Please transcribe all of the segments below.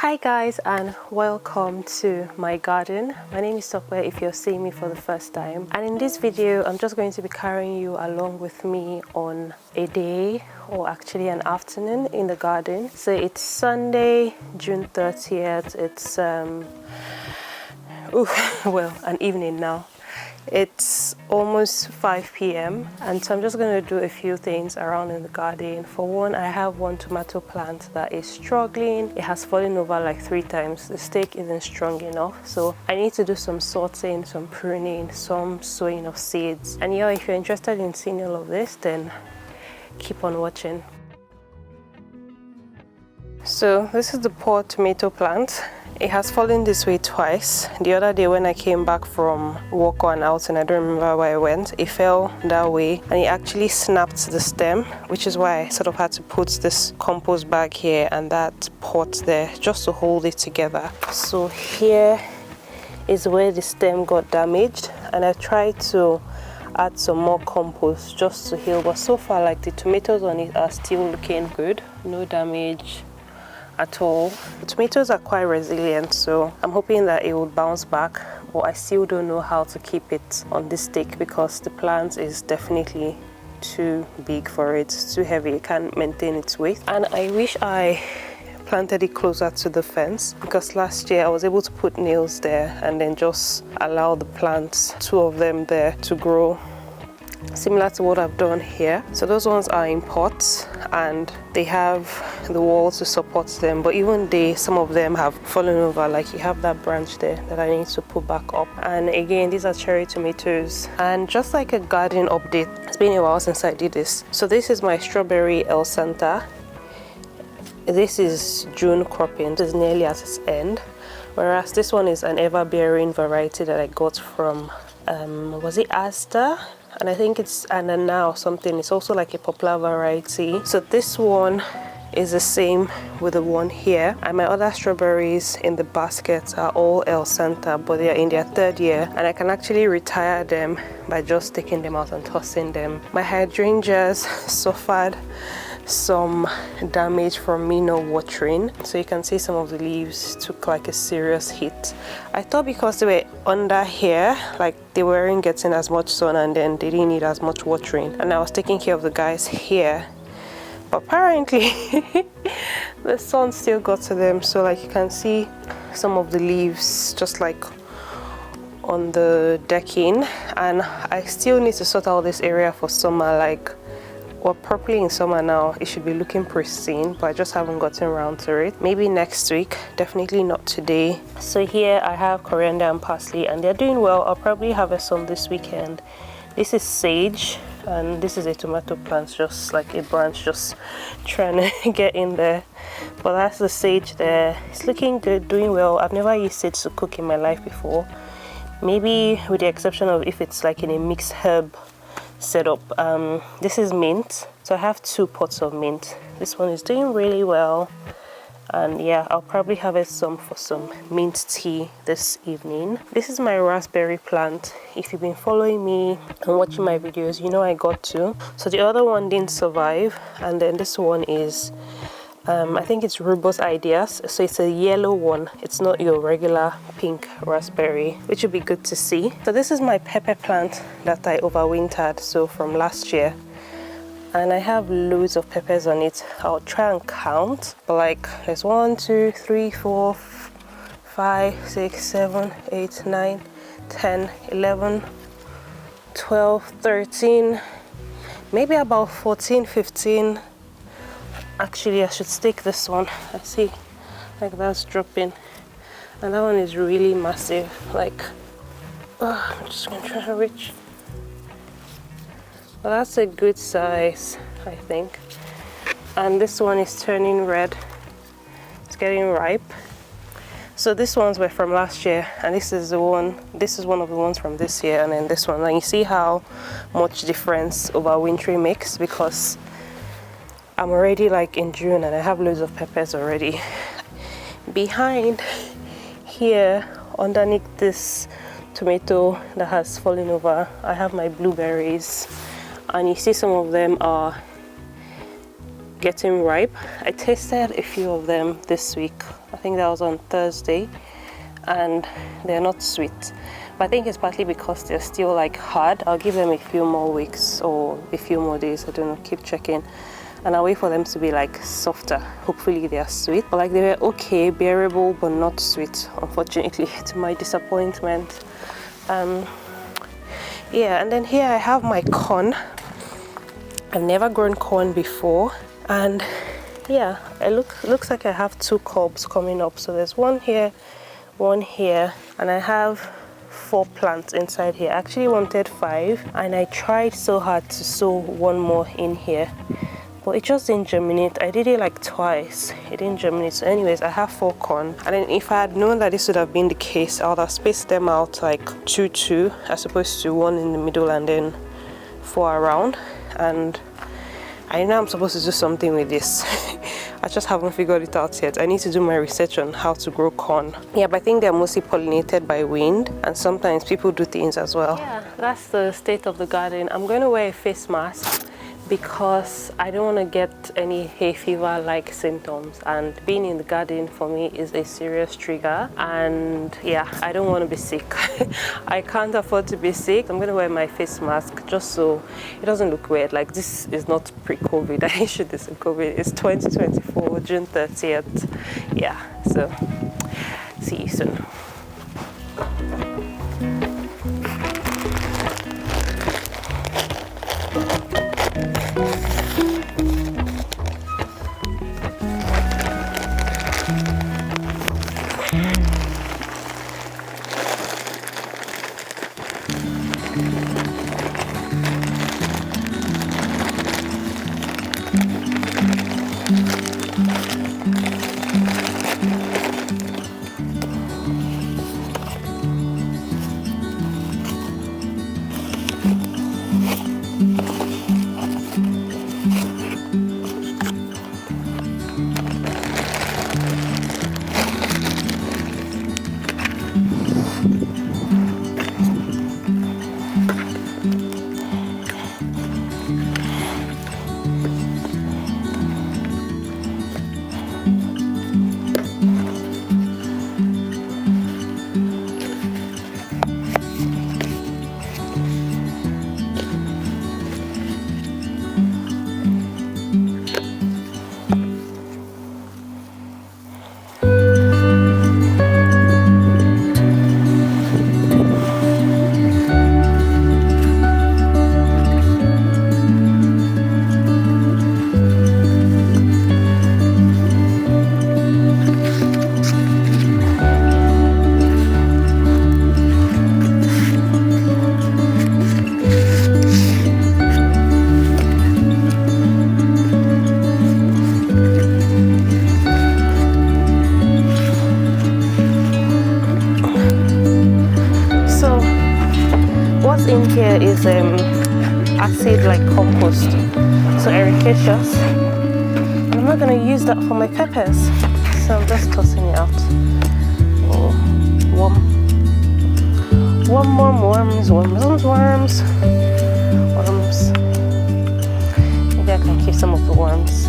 Hi guys, and welcome to my garden. My name is Tope if you're seeing me for the first time, and in this video I'm just going to be carrying you along with me on a day, or actually an afternoon, in the garden. So it's Sunday, June 30th. It's an evening now. It's almost 5 p.m. and so I'm just going to do a few things around in the garden. For one, I have one tomato plant that is struggling. It has fallen over like 3 times. The stake isn't strong enough, so I need to do some sorting, some pruning, some sowing of seeds. And yeah, if you're interested in seeing all of this, then keep on watching. So this is the poor tomato plant. It has fallen this way twice. The other day when I came back from work or an outing, I don't remember where I went, it fell that way and it actually snapped the stem, which is why I sort of had to put this compost bag here and that pot there just to hold it together. So here is where the stem got damaged, and I tried to add some more compost just to heal, but so far like the tomatoes on it are still looking good, no damage at all. The tomatoes are quite resilient, so I'm hoping that it will bounce back, but I still don't know how to keep it on this stick because the plant is definitely too big for it. It's too heavy, it can't maintain its weight. And I wish I planted it closer to the fence, because last year I was able to put nails there and then just allow the plants, 2 of them there, to grow similar to what I've done here. So those ones are in pots and they have the walls to support them, but even some of them have fallen over. Like you have that branch there that I need to put back up. And again, these are cherry tomatoes. And just like a garden update, it's been a while since I did this. So this is my strawberry El Santa. This is June cropping. This is nearly at its end, whereas this one is an ever-bearing variety that I got from was it Asda? And I think it's Anana or something. It's also like a popular variety. So this one is the same with the one here, and my other strawberries in the basket are all El Santa, but they are in their 3rd year, and I can actually retire them by just taking them out and tossing them. My hydrangeas suffered some damage from me not watering, so you can see some of the leaves took like a serious hit. I thought because they were under here, like they weren't getting as much sun and then they didn't need as much watering, and I was taking care of the guys here, but apparently the sun still got to them. So like you can see some of the leaves just like on the decking, and I still need to sort out this area for summer. Like we're properly in summer now, it should be looking pristine, but I just haven't gotten around to it. Maybe next week, definitely not today. So here I have coriander and parsley, and they're doing well. I'll probably harvest some this weekend. This is sage, and this is a tomato plant, just like a branch just trying to get in there. But that's the sage there. It's looking good, doing well. I've never used sage to cook in my life before, maybe with the exception of if it's like in a mixed herb setup. This is mint, so I have 2 pots of mint. This one is doing really well, and yeah, I'll probably harvest some for some mint tea this evening. This is my raspberry plant. If you've been following me and watching my videos, you know I got 2. So the other one didn't survive, and then this one is I think it's Rubus Ideas, so it's a yellow one. It's not your regular pink raspberry, which would be good to see. So this is my pepper plant that I overwintered, so from last year, and I have loads of peppers on it. I'll try and count, but like there's 1, 2, 3, 4, 5, 6, 7, 8, 9, 10, 11, 12, 13, maybe about 14, 15. Actually, I should stake this one. I see like that's dropping, and that one is really massive. Like I'm just gonna try to reach. Well, that's a good size, I think. And this one is turning red. It's getting ripe. So these ones were from last year, and this is one of the ones from this year, and then this one. And you see how much difference overwintering makes, because I'm already like in June and I have loads of peppers already. Behind here, underneath this tomato that has fallen over, I have my blueberries, and you see some of them are getting ripe. I tasted a few of them this week I think that was on Thursday, and they're not sweet. But I think it's partly because they're still like hard. I'll give them a few more weeks or a few more days, I don't know, keep checking. And I'll wait for them to be like softer. Hopefully they are sweet. But like they were okay, bearable, but not sweet, unfortunately, to my disappointment. Yeah, and then here I have my corn. I've never grown corn before, and yeah, it looks like I have 2 cobs coming up. So there's one here, and I have 4 plants inside here. I actually wanted 5, and I tried so hard to sow one more in here, but it just didn't germinate. I did it like twice, it didn't germinate. So anyways, I have 4 corn, and then if I had known that this would have been the case, I would have spaced them out like 2 as opposed to 1 in the middle and then 4 around. And I know I'm supposed to do something with this. I just haven't figured it out yet. I need to do my research on how to grow corn. Yeah, but I think they're mostly pollinated by wind, and sometimes people do things as well. Yeah, that's the state of the garden. I'm going to wear a face mask because I don't want to get any hay fever like symptoms, and being in the garden for me is a serious trigger, and yeah, I don't want to be sick. I can't afford to be sick. I'm going to wear my face mask just so it doesn't look weird. Like, this is not pre-COVID. I issued this in COVID. It's 2024, June 30th. Yeah, so see you soon. In here is acid like compost, so ericaceous, and I'm not going to use that for my peppers, so I'm just tossing it out. Oh, worms. Maybe I can keep some of the worms.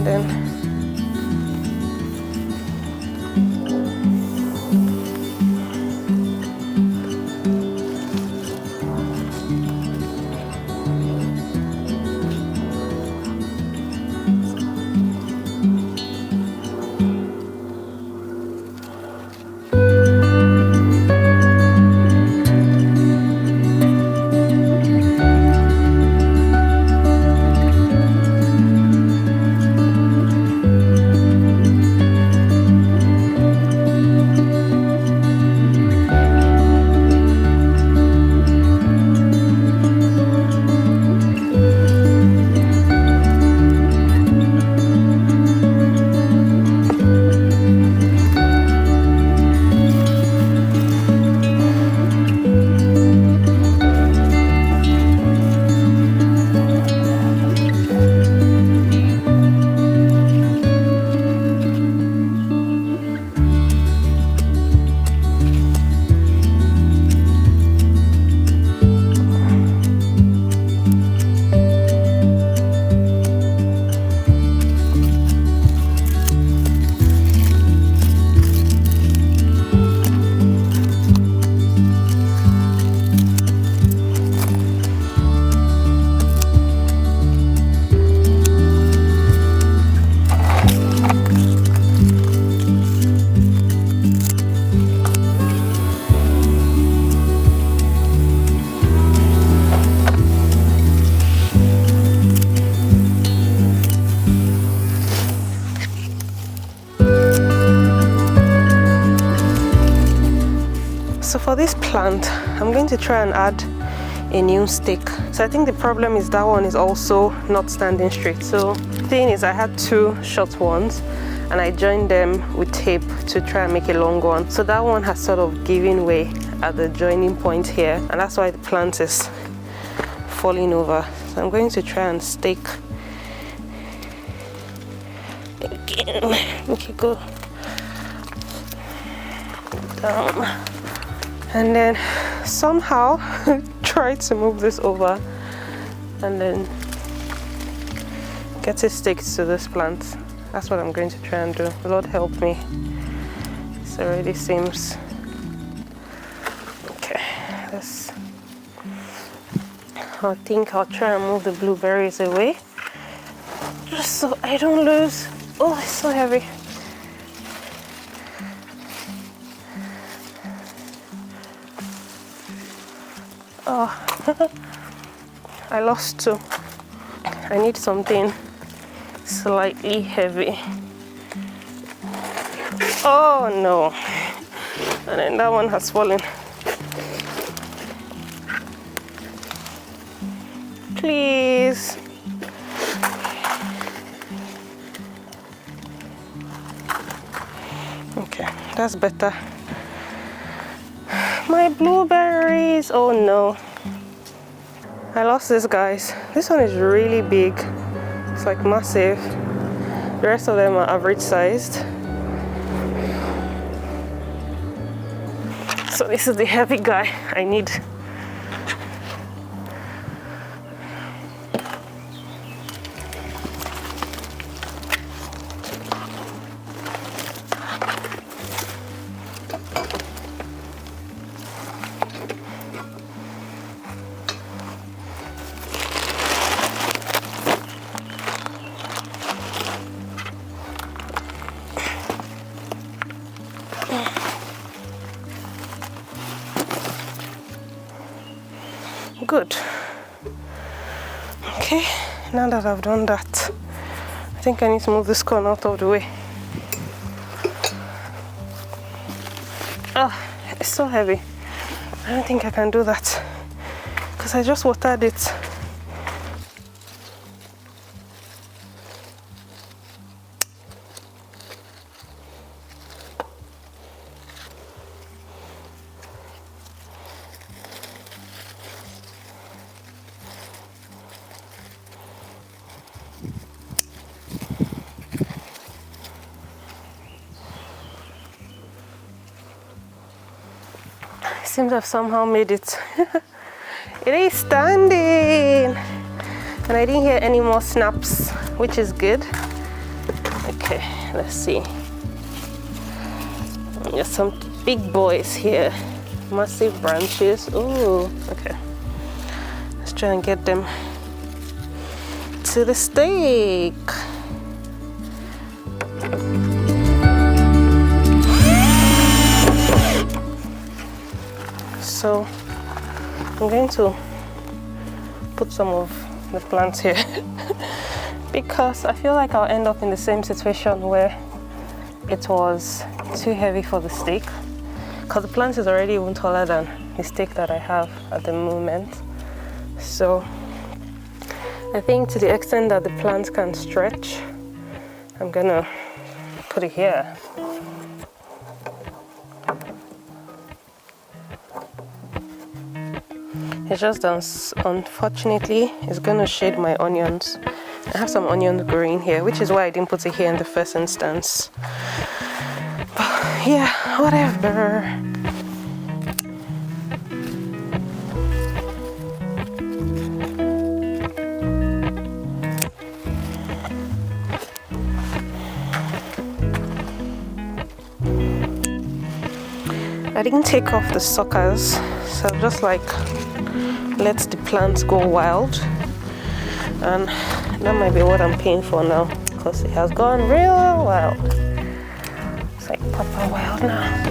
then so for this plant, I'm going to try and add a new stick. So I think the problem is that one is also not standing straight. So the thing is, I had two short ones and I joined them with tape to try and make a long one. So that one has sort of given way at the joining point here, and that's why the plant is falling over. So I'm going to try and stick again. Okay, go down. And then somehow try to move this over and then get it stick to this plant. That's what I'm going to try and do. Lord help me. This already seems okay. I think I'll try and move the blueberries away just so I don't lose. Oh, it's so heavy. Oh, I lost two. I need something slightly heavy. Oh no. And then that one has fallen. Please. Okay, that's better. My blueberries, oh no. I lost this, guys. This one is really big. It's like massive. The rest of them are average sized. So this is the heavy guy I need. Good. Okay, now that I've done that, I think I need to move this corn out of the way. Oh, it's so heavy. I don't think I can do that because I just watered it. Seems I've somehow made it. It is standing, and I didn't hear any more snaps, which is good. Okay, let's see. There's some big boys here, massive branches. Oh, okay. Let's try and get them to the stake. So I'm going to put some of the plants here because I feel like I'll end up in the same situation where it was too heavy for the stake, because the plant is already even taller than the stake that I have at the moment. So I think to the extent that the plant can stretch, I'm gonna put it here. It's just that unfortunately it's gonna shade my onions. I have some onions growing here, which is why I didn't put it here in the first instance. But yeah, whatever. I didn't take off the suckers, so just like let the plants go wild, and that might be what I'm paying for now, because it has gone real wild. It's like proper wild now.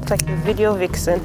It's like a video vixen.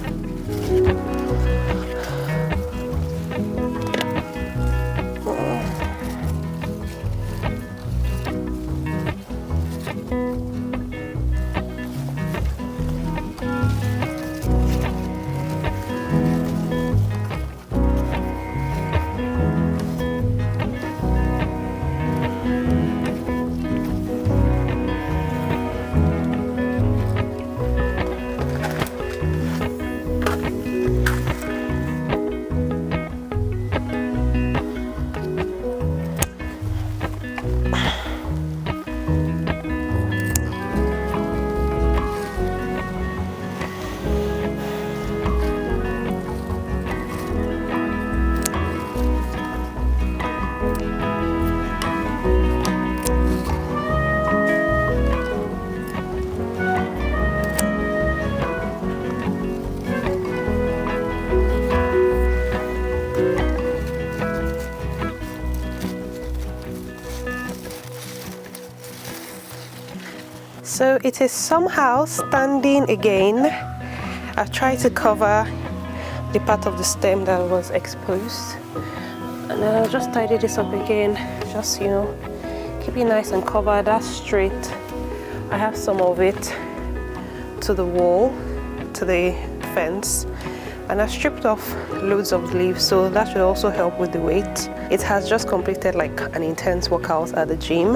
So it is somehow standing again. I've tried to cover the part of the stem that was exposed, and then I'll just tidy this up again, just, you know, keep it nice and covered. That's straight. I have some of it to the wall, to the fence, and I've stripped off loads of leaves, so that should also help with the weight. It has just completed like an intense workout at the gym.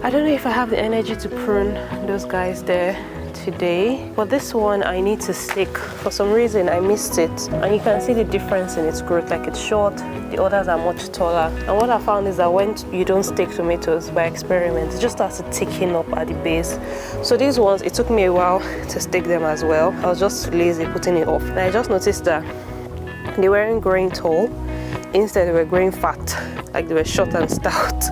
I don't know if I have the energy to prune those guys there today, but this one I need to stick. For some reason I missed it, and you can see the difference in its growth. Like, it's short, the others are much taller. And what I found is that when you don't stick tomatoes by experiment, it just starts to thicken up at the base. So these ones, it took me a while to stick them as well. I was just lazy putting it off, and I just noticed that they weren't growing tall, instead they were growing fat, like they were short and stout.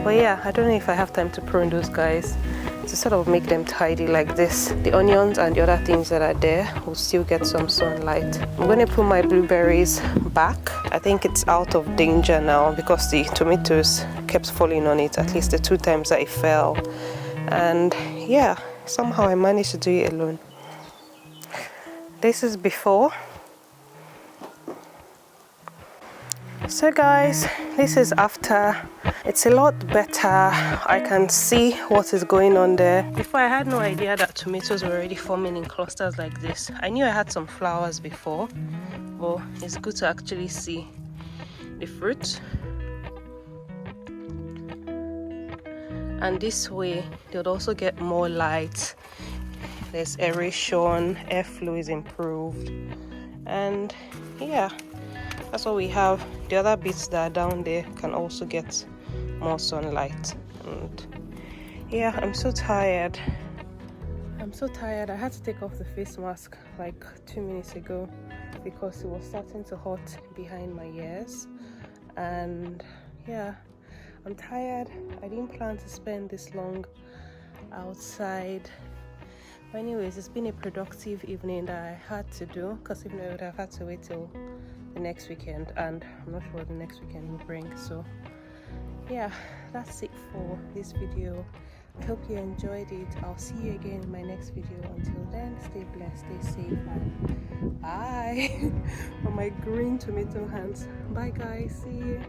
But yeah, I don't know if I have time to prune those guys, to sort of make them tidy like this. The onions and the other things that are there will still get some sunlight. I'm going to put my blueberries back. I think it's out of danger now because the tomatoes kept falling on it, at least the 2 times that it fell. And yeah, somehow I managed to do it alone. This is before. So guys, this is after. It's a lot better. I can see what is going on there. Before, I had no idea that tomatoes were already forming in clusters like this. I knew I had some flowers before, but it's good to actually see the fruit. And this way they would also get more light. There's aeration, airflow is improved, and yeah, that's what we have. The other bits that are down there can also get more sunlight. And yeah, I'm so tired. I had to take off the face mask like 2 minutes ago because it was starting to hurt behind my ears. And yeah, I'm tired. I didn't plan to spend this long outside. But anyways, it's been a productive evening that I had to do, because even though I would have had to wait till the next weekend, and I'm not sure what the next weekend will bring. So yeah, that's it for this video. I hope you enjoyed it. I'll see you again in my next video. Until then, stay blessed, stay safe, and bye. On my green tomato hands. Bye guys, see you.